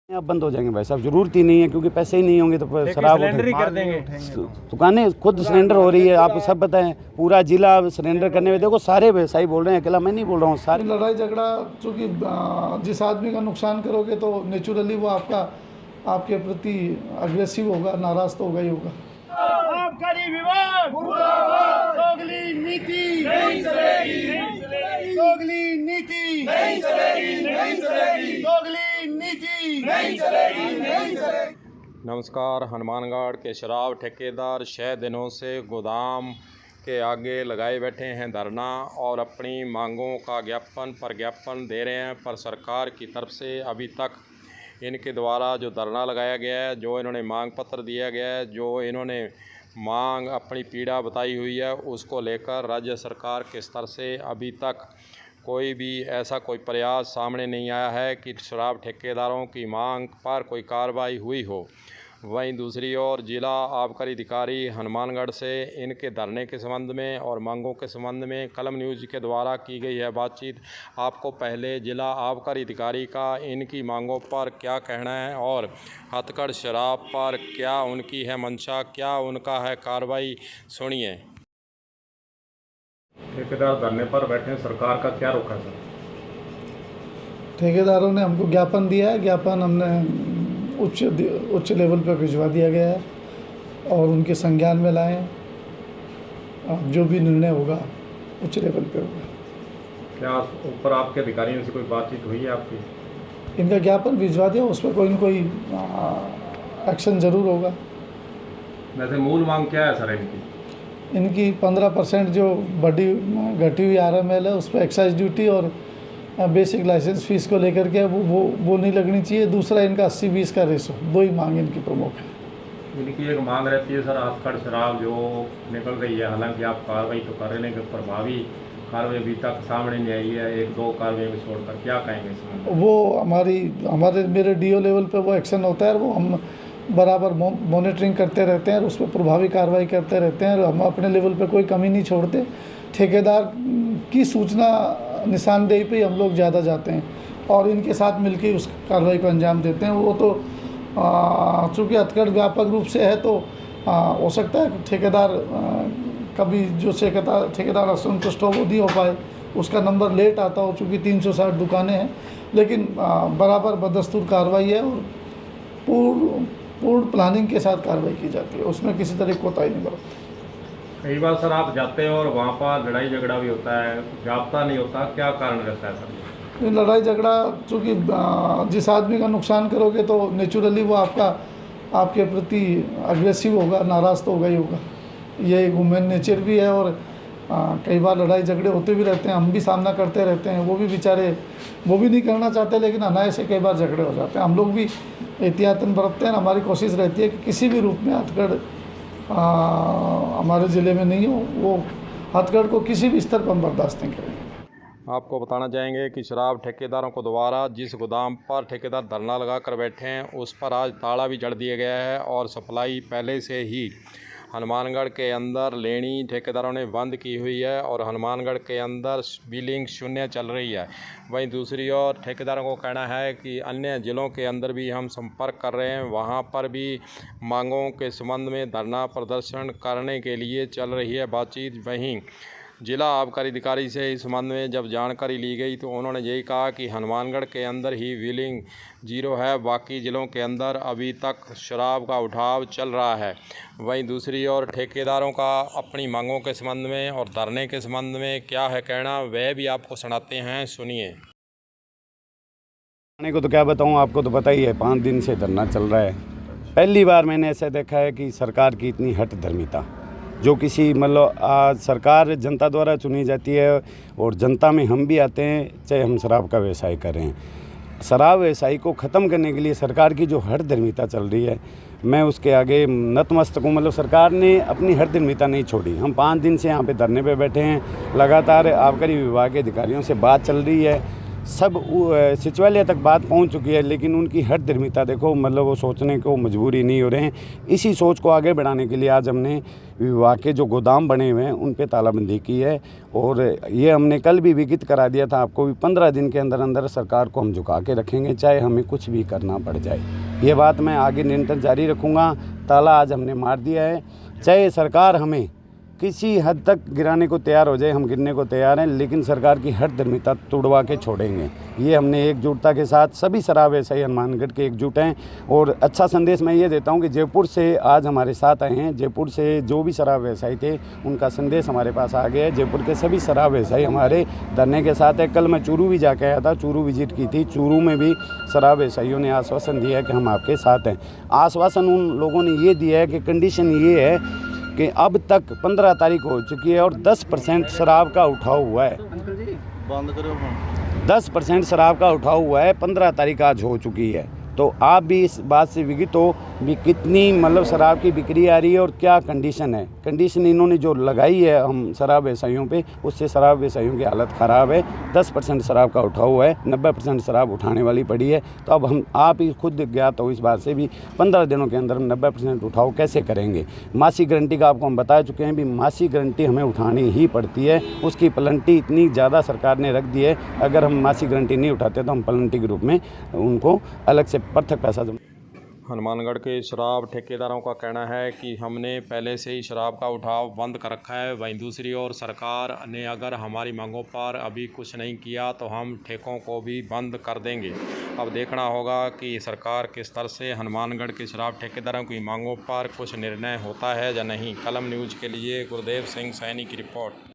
अब बंद हो जाएंगे भाई साहब, जरूरत ही नहीं है क्योंकि पैसे ही नहीं होंगे तो शराब सिलेंडर ही कर देंगे। दुकानें खुद सिलेंडर हो रही है, आपको सब पता है। पूरा जिला सिलेंडर करने में, देखो सारे व्यवसायी बोल रहे हैं, अकेला मैं नहीं बोल रहा हूँ, सारे। लड़ाई झगड़ा चूँकि जिस आदमी का नुकसान करोगे तो नेचुरली वो आपके प्रति अग्रेसिव होगा, नाराज तो होगा ही होगा। आबकारी विभाग मुर्दाबाद, दोगली नीति नहीं चलेगी, दोगली नीति नहीं चलेगी, नहीं चलेगी, दोगली नीति नहीं चलेगी, नहीं चलेगी। नमस्कार। हनुमानगढ़ के शराब ठेकेदार 6 दिनों से गोदाम के आगे लगाए बैठे हैं धरना और अपनी मांगों का प्रज्ञापन दे रहे हैं, पर सरकार की तरफ से अभी तक इनके द्वारा जो धरना लगाया गया है, जो इन्होंने मांग पत्र दिया गया है, जो इन्होंने मांग अपनी पीड़ा बताई हुई है, उसको लेकर राज्य सरकार के स्तर से अभी तक कोई भी ऐसा कोई प्रयास सामने नहीं आया है कि शराब ठेकेदारों की मांग पर कोई कार्रवाई हुई हो। वहीं दूसरी ओर जिला आबकारी अधिकारी हनुमानगढ़ से इनके धरने के संबंध में और मांगों के संबंध में कलम न्यूज़ के द्वारा की गई है बातचीत। आपको पहले जिला आबकारी अधिकारी का इनकी मांगों पर क्या कहना है और हथकढ़ शराब पर क्या उनकी है मंशा, क्या उनका है कार्रवाई, सुनिए। ठेकेदार धरने पर बैठे, सरकार का क्या रुख है सर? ठेकेदारों ने हमको ज्ञापन दिया है, ज्ञापन हमने उच्च लेवल पर भिजवा दिया गया है और उनके संज्ञान में लाए। अब जो भी निर्णय होगा उच्च लेवल पे होगा। क्या ऊपर आपके अधिकारियों से कोई बातचीत हुई है आपकी? इनका ज्ञापन भिजवा दिया, उस पर कोई न कोई एक्शन ज़रूर होगा। वैसे मूल मांग क्या है सर इनकी? इनकी 15% जो घटी हुई RML है उस पर एक्साइज ड्यूटी और बेसिक लाइसेंस फीस को लेकर के वो नहीं लगनी चाहिए। दूसरा इनका 80-20 का रेशो, दो ही मांग इनकी प्रमुख है। इनकी एक मांग रहती है सर हथकढ़ शराब जो निकल रही है, हालांकि आप कार्रवाई तो कर रहे हैं लेकिन प्रभावी कार्रवाई अभी तक सामने नहीं आई है, 1-2 कार्रवाई में छोड़कर, क्या कहेंगे इसमें? वो मेरे DO लेवल पे वो एक्शन होता है, वो हम बराबर मॉनिटरिंग करते रहते हैं और उस पर प्रभावी कार्रवाई करते रहते हैं और हम अपने लेवल पे कोई कमी नहीं छोड़ते। ठेकेदार की सूचना निशानदेही पे हम लोग ज़्यादा जाते हैं और इनके साथ मिलकर उस कार्रवाई को अंजाम देते हैं। वो तो चूँकि हथकढ़ व्यापक रूप से है तो हो सकता है ठेकेदार कभी जो ठेकेदार असंतुष्ट हो वो नहीं हो पाए, उसका नंबर लेट आता हो, चूँकि 360 दुकानें हैं, लेकिन बराबर बदस्तूर कार्रवाई है और पूर्ण प्लानिंग के साथ कार्रवाई की जाती है, उसमें किसी तरह कोताही नहीं बरतती। कई बार सर आप जाते हैं और वहाँ पर लड़ाई झगड़ा भी होता है, जाब्ता नहीं होता, क्या कारण रहता है सर? लड़ाई झगड़ा चूँकि जिस आदमी का नुकसान करोगे तो नेचुरली वो आपके प्रति अग्रेसिव होगा, नाराज तो होगा ही होगा। ये ह्यूमन नेचर भी है और कई बार लड़ाई झगड़े होते भी रहते हैं, हम भी सामना करते रहते हैं। वो भी बेचारे वो भी नहीं करना चाहते लेकिन अनायास से कई बार झगड़े हो जाते हैं। हम लोग भी एहतियातन बरतते हैं। हमारी कोशिश रहती है कि किसी भी रूप में हथकढ़ हमारे ज़िले में नहीं हो, वो हथकढ़ को किसी भी स्तर पर हम बर्दाश्त नहीं करेंगे। आपको बताना चाहेंगे कि शराब ठेकेदारों को द्वारा जिस गोदाम पर ठेकेदार धरना लगा कर बैठे हैं उस पर आज ताला भी जड़ दिया गया है और सप्लाई पहले से ही हनुमानगढ़ के अंदर लेनी ठेकेदारों ने बंद की हुई है और हनुमानगढ़ के अंदर बिलिंग शून्य चल रही है। वहीं दूसरी ओर ठेकेदारों को कहना है कि अन्य ज़िलों के अंदर भी हम संपर्क कर रहे हैं, वहां पर भी मांगों के संबंध में धरना प्रदर्शन करने के लिए चल रही है बातचीत। वहीं जिला आबकारी अधिकारी से इस संबंध में जब जानकारी ली गई तो उन्होंने यही कहा कि हनुमानगढ़ के अंदर ही बिलिंग 0 है, बाकी ज़िलों के अंदर अभी तक शराब का उठाव चल रहा है। वहीं दूसरी ओर ठेकेदारों का अपनी मांगों के संबंध में और धरने के संबंध में क्या है कहना, वह भी आपको सुनाते हैं, सुनिए। खाने को तो क्या बताऊँ, आपको तो पता ही है, 5 दिन से धरना चल रहा है। पहली बार मैंने ऐसा देखा है कि सरकार की इतनी हठ धर्मिता, जो किसी मतलब सरकार जनता द्वारा चुनी जाती है और जनता में हम भी आते हैं, चाहे हम शराब का व्यवसाय कर रहे हैं। शराब व्यवसाय को ख़त्म करने के लिए सरकार की जो हठ धर्मिता चल रही है, मैं उसके आगे नतमस्तक हूँ। मतलब सरकार ने अपनी हठ धर्मिता नहीं छोड़ी। हम 5 दिन से यहाँ पे धरने पे बैठे हैं, लगातार आबकारी विभाग के अधिकारियों से बात चल रही है, सब सचिवालय तक बात पहुंच चुकी है, लेकिन उनकी हठधर्मिता देखो, मतलब वो सोचने को मजबूरी नहीं हो रहे हैं। इसी सोच को आगे बढ़ाने के लिए आज हमने विभाग के जो गोदाम बने हुए हैं उन पे तालाबंदी की है, और ये हमने कल भी विदित करा दिया था आपको भी, 15 दिन के अंदर अंदर सरकार को हम झुका के रखेंगे, चाहे हमें कुछ भी करना पड़ जाए। ये बात मैं आगे निरंतर जारी रखूँगा। ताला आज हमने मार दिया है, चाहे सरकार हमें किसी हद तक गिराने को तैयार हो जाए, हम गिरने को तैयार हैं, लेकिन सरकार की हठधर्मिता तोड़वा के छोड़ेंगे। ये हमने एकजुटता के साथ, सभी शराब व्यवसायी हनुमानगढ़ के एकजुट हैं। और अच्छा संदेश मैं ये देता हूँ कि जयपुर से आज हमारे साथ आए हैं, जयपुर से जो भी शराब व्यवसायी थे उनका संदेश हमारे पास आ गया है। जयपुर के सभी शराब व्यवसायी हमारे धरने के साथ है। कल मैं चूरू भी जाके आया था, चूरू विजिट की थी, चूरू में भी शराब व्यवसायियों ने आश्वासन दिया है कि हम आपके साथ हैं। आश्वासन उन लोगों ने ये दिया है कि कंडीशन ये है कि अब तक 15 तारीख हो चुकी है और 10% शराब का उठाव हुआ है। 10% शराब का उठाव हुआ है, 15 तारीख आज हो चुकी है। तो आप भी इस बात से विगित हो भी कितनी मतलब शराब की बिक्री आ रही है और क्या कंडीशन है। कंडीशन इन्होंने जो लगाई है हम शराब व्यवसायियों पे, उससे शराब व्यवसायियों की हालत ख़राब है। 10% शराब का उठाव हुआ है, 90% शराब उठाने वाली पड़ी है। तो अब हम आप ही खुद ज्ञात हो इस बात से भी 15 दिनों के अंदर 90% उठाव कैसे करेंगे। मासिक गारंटी का आपको हम बता चुके हैं भी, मासिक गारंटी हमें उठानी ही पड़ती है। उसकी प्लेंटी इतनी ज़्यादा सरकार ने रख दी है, अगर हम मासिक गारंटी नहीं उठाते तो हम प्लेंटी के रूप में उनको अलग से पृथक पैसा। हनुमानगढ़ के शराब ठेकेदारों का कहना है कि हमने पहले से ही शराब का उठाव बंद कर रखा है। वहीं दूसरी ओर सरकार ने अगर हमारी मांगों पर अभी कुछ नहीं किया तो हम ठेकों को भी बंद कर देंगे। अब देखना होगा कि सरकार किस तरह से हनुमानगढ़ के शराब ठेकेदारों की मांगों पर कुछ निर्णय होता है या नहीं। कलम न्यूज़ के लिए गुरदेव सिंह सैनी की रिपोर्ट।